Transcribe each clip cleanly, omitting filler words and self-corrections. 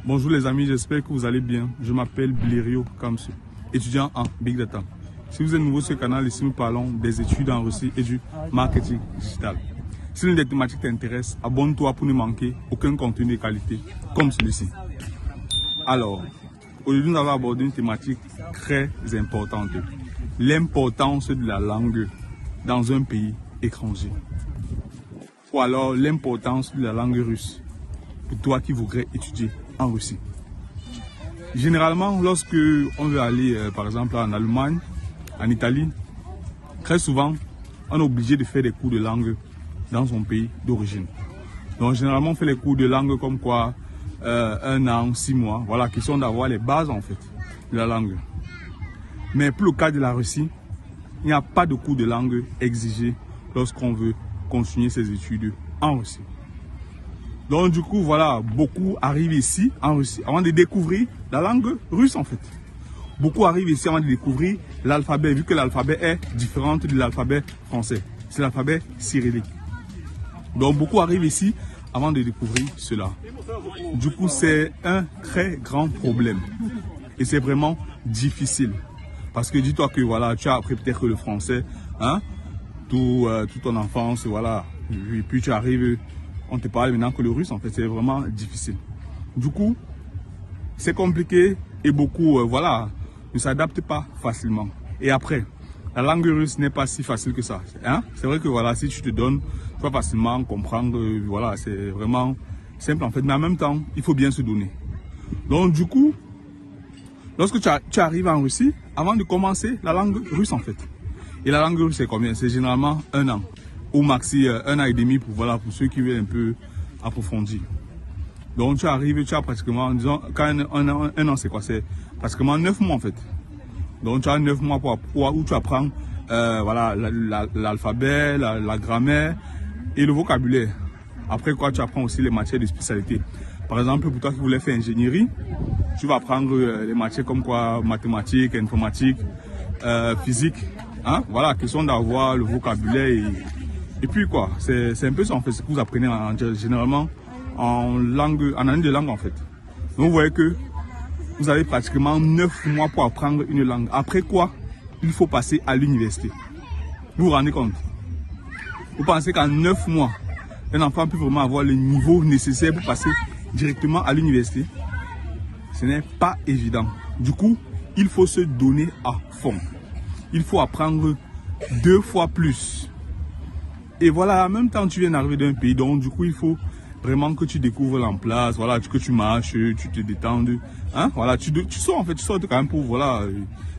Bonjour les amis, j'espère que vous allez bien. Je m'appelle Blériot Kamsu, étudiant en Big Data. Si vous êtes nouveau sur ce canal, ici nous parlons des études en Russie et du marketing digital. Si l'une des thématiques t'intéresse, abonne-toi pour ne manquer aucun contenu de qualité comme celui-ci. Alors, aujourd'hui nous allons aborder une thématique très importante. L'importance de la langue dans un pays étranger. Ou alors l'importance de la langue russe pour toi qui voudrais étudier en Russie. Généralement, lorsque on veut aller par exemple en Allemagne, en Italie, très souvent, on est obligé de faire des cours de langue dans son pays d'origine. Donc généralement, on fait les cours de langue comme quoi 1 an, 6 mois, voilà, qui sont d'avoir les bases en fait de la langue. Mais pour le cas de la Russie, il n'y a pas de cours de langue exigé lorsqu'on veut continuer ses études en Russie. Donc du coup, voilà, beaucoup arrivent ici en Russie avant de découvrir la langue russe en fait. Beaucoup arrivent ici avant de découvrir l'alphabet, vu que l'alphabet est différent de l'alphabet français. C'est l'alphabet cyrillique. Donc beaucoup arrivent ici avant de découvrir cela. Du coup, c'est un très grand problème. Et c'est vraiment difficile. Parce que dis-toi que voilà, tu as appris peut-être le français, hein, toute ton enfance, voilà. Et puis tu arrives, on te parle maintenant que le russe, en fait, c'est vraiment difficile. Du coup, c'est compliqué et beaucoup, voilà, ne s'adaptent pas facilement. Et après, la langue russe n'est pas si facile que ça. Hein? C'est vrai que voilà, si tu te donnes, tu vas facilement comprendre, voilà, c'est vraiment simple en fait. Mais en même temps, il faut bien se donner. Donc du coup, lorsque tu arrives en Russie, avant de commencer la langue russe en fait. Et la langue russe c'est combien? C'est généralement 1 an. Ou maxi 1 an et demi pour, voilà, pour ceux qui veulent un peu approfondir. Donc tu arrives, tu as pratiquement, disons, quand un an c'est quoi? C'est pratiquement 9 mois en fait. Donc tu as 9 mois où tu apprends voilà, l'alphabet, la grammaire et le vocabulaire. Après quoi, tu apprends aussi les matières de spécialité. Par exemple, pour toi qui voulais faire ingénierie, tu vas apprendre les matières comme quoi mathématiques, informatique, physique. Hein? Voilà, question d'avoir le vocabulaire et puis quoi, c'est un peu ça en fait, ce que vous apprenez généralement en année de langue en fait. Donc vous voyez que vous avez pratiquement 9 mois pour apprendre une langue. Après quoi, il faut passer à l'université. Vous vous rendez compte? Vous pensez qu'en 9 mois, un enfant peut vraiment avoir le niveau nécessaire pour passer directement à l'université? Ce n'est pas évident. Du coup, il faut se donner à fond. Il faut apprendre 2 fois plus. Et voilà, en même temps, tu viens d'arriver d'un pays, donc du coup, il faut vraiment que tu découvres l'emploi, voilà, que tu marches, tu te détendes, hein, voilà, tu sors en fait, tu sors quand même pour, voilà,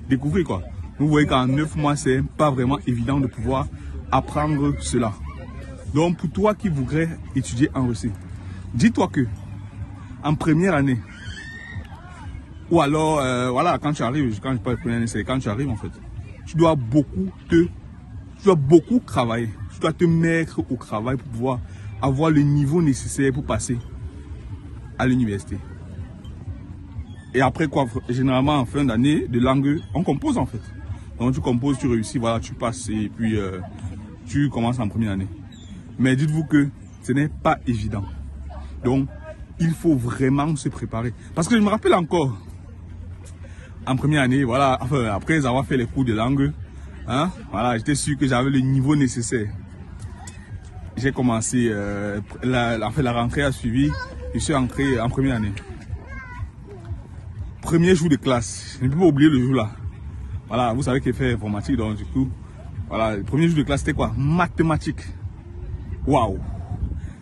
découvrir quoi. Vous voyez qu'en 9 mois, c'est pas vraiment évident de pouvoir apprendre cela. Donc, pour toi qui voudrais étudier en Russie, dis-toi que en première année, ou alors, voilà, quand tu arrives, quand je parle de première année, c'est quand tu arrives en fait, tu dois beaucoup travailler. Tu dois te mettre au travail pour pouvoir avoir le niveau nécessaire pour passer à l'université. Et après quoi, généralement en fin d'année de langue, on compose en fait. Donc tu composes, tu réussis, voilà, tu passes et puis tu commences en première année. Mais dites-vous que ce n'est pas évident. Donc il faut vraiment se préparer. Parce que je me rappelle encore, en première année, voilà, enfin, après avoir fait les cours de langue, hein, voilà, j'étais sûr que j'avais le niveau nécessaire. J'ai commencé, la rentrée a suivi, je suis entré en première année. Premier jour de classe, je ne peux pas oublier le jour là. Voilà, vous savez qu'il fait informatique, donc du coup, voilà, le premier jour de classe c'était quoi? Mathématiques. Waouh!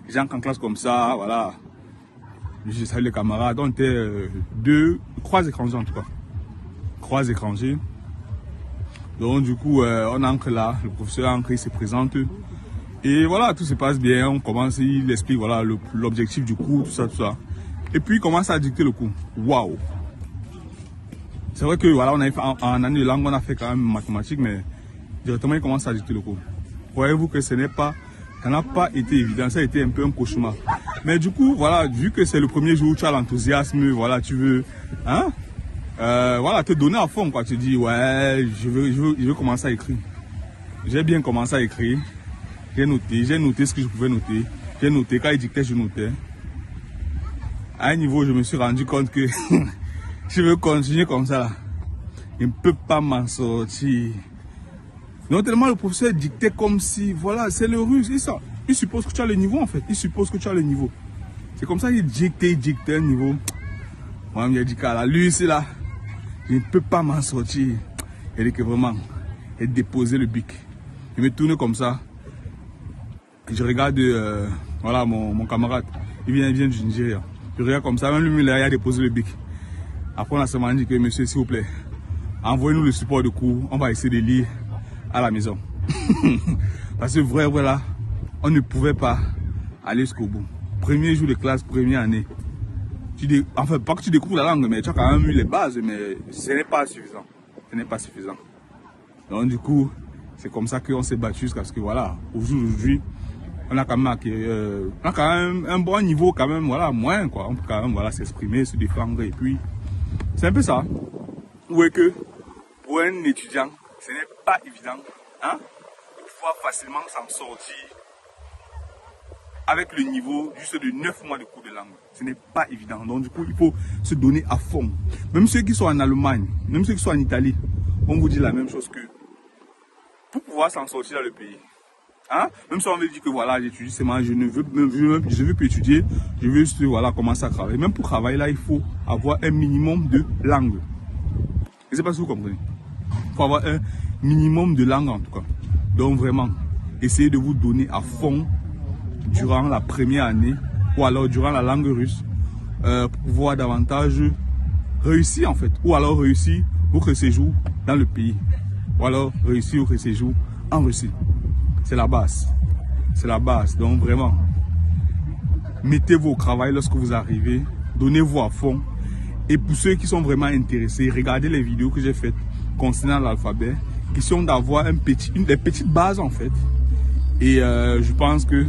J'entre en classe comme ça, voilà. Je salue les camarades, on était 3 étrangers en tout cas. 3 étrangers. Donc du coup, on entre là, le professeur entre, il se présente. Et voilà, tout se passe bien, on commence, il explique voilà, l'objectif du cours, tout ça. Et puis il commence à dicter le cours. Waouh! C'est vrai que voilà, on a fait, en année de langue, on a fait quand même mathématiques, mais directement il commence à dicter le cours. Voyez-vous que ça n'a pas été évident, ça a été un peu un cauchemar. Mais du coup, voilà, vu que c'est le premier jour, tu as l'enthousiasme, voilà, tu veux, hein, voilà, te donner à fond, quoi. Tu dis, ouais, je veux commencer à écrire. J'ai bien commencé à écrire. J'ai noté ce que je pouvais noter. J'ai noté, quand il dictait, je notais. à un niveau, je me suis rendu compte que je veux continuer comme ça là. Je ne peux pas m'en sortir. Non, tellement le professeur dictait comme si, voilà, c'est le russe. Il suppose que tu as le niveau en fait. Il suppose que tu as le niveau. C'est comme ça qu'il dictait un niveau. Moi, il a dit qu'à lui, c'est là. Je ne peux pas m'en sortir. Il dit que vraiment, il déposé le bic. Je me tourne comme ça. Je regarde, voilà, mon camarade. Il vient du Nigeria. Je regarde comme ça, même lui, il a déposé le bic. Après, on a seulement dit que, monsieur, s'il vous plaît, envoyez-nous le support de cours. On va essayer de lire à la maison. Parce que voilà, on ne pouvait pas aller jusqu'au bout. Premier jour de classe, première année. Enfin, pas que tu découvres la langue, mais tu as quand même eu les bases, mais ce n'est pas suffisant. Ce n'est pas suffisant. Donc du coup, c'est comme ça qu'on s'est battu jusqu'à ce que voilà, aujourd'hui, on a quand même un bon niveau quand même, voilà, moins quoi. On peut quand même voilà s'exprimer, se défendre et puis c'est un peu ça. Vous voyez que pour un étudiant, ce n'est pas évident, hein, de pouvoir facilement s'en sortir avec le niveau juste de 9 mois de cours de langue. Ce n'est pas évident. Donc du coup, il faut se donner à fond. Même ceux qui sont en Allemagne, même ceux qui sont en Italie, on vous dit la même chose que pour pouvoir s'en sortir dans le pays. Hein? Même si on veut dire que voilà, j'étudie seulement, je veux plus étudier, je veux juste voilà, commencer à travailler. Même pour travailler là, il faut avoir un minimum de langue. Je ne sais pas si vous comprenez. Il faut avoir un minimum de langue en tout cas. Donc vraiment, essayez de vous donner à fond durant la première année ou alors durant la langue russe pour pouvoir davantage réussir en fait. Ou alors réussir votre séjour dans le pays. Ou alors réussir votre séjour en Russie. C'est la base. C'est la base. Donc vraiment, mettez-vous au travail lorsque vous arrivez. Donnez-vous à fond. Et pour ceux qui sont vraiment intéressés, regardez les vidéos que j'ai faites concernant l'alphabet. Question d'avoir des petites bases en fait. Et je pense que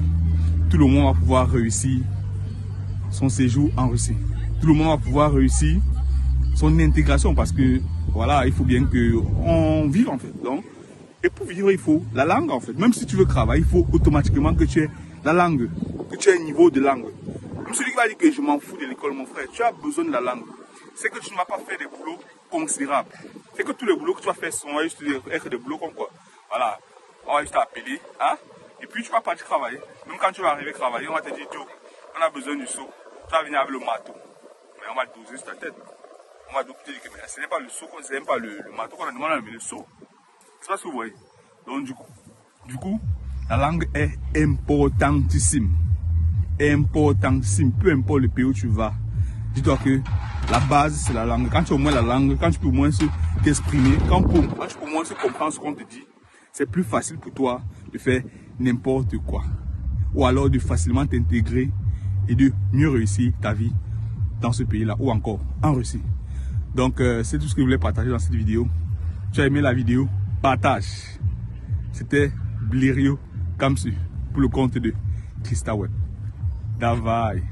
tout le monde va pouvoir réussir son séjour en Russie. Tout le monde va pouvoir réussir son intégration parce que voilà, il faut bien qu'on vive en fait. Donc, et pour vivre, il faut la langue en fait. Même si tu veux travailler, il faut automatiquement que tu aies la langue, que tu aies un niveau de langue. Même celui qui va dire que je m'en fous de l'école, mon frère, tu as besoin de la langue. C'est que tu ne vas pas faire des boulots considérables. C'est que tous les boulots que tu vas faire sont juste être des boulots comme quoi. Voilà, on va juste t'appeler, hein, et puis tu vas partir travailler. Même quand tu vas arriver travailler, on va te dire, Joe, on a besoin du seau. Tu vas venir avec le marteau. Mais on va te doser sur ta tête. On va te dire que ce n'est pas le seau, ce n'est pas le marteau qu'on a demandé, mais le seau. C'est pas ce que vous voyez. Donc du coup, la langue est importantissime. Importantissime. Peu importe le pays où tu vas. Dis-toi que la base, c'est la langue. Quand tu as au moins la langue, quand tu peux au moins t'exprimer, quand tu peux au moins se comprendre ce qu'on te dit, c'est plus facile pour toi de faire n'importe quoi. Ou alors de facilement t'intégrer et de mieux réussir ta vie dans ce pays-là ou encore en Russie. Donc, c'est tout ce que je voulais partager dans cette vidéo. Tu as aimé la vidéo? Partage. C'était Blirio Kamsu pour le compte de Christa Web. Davai.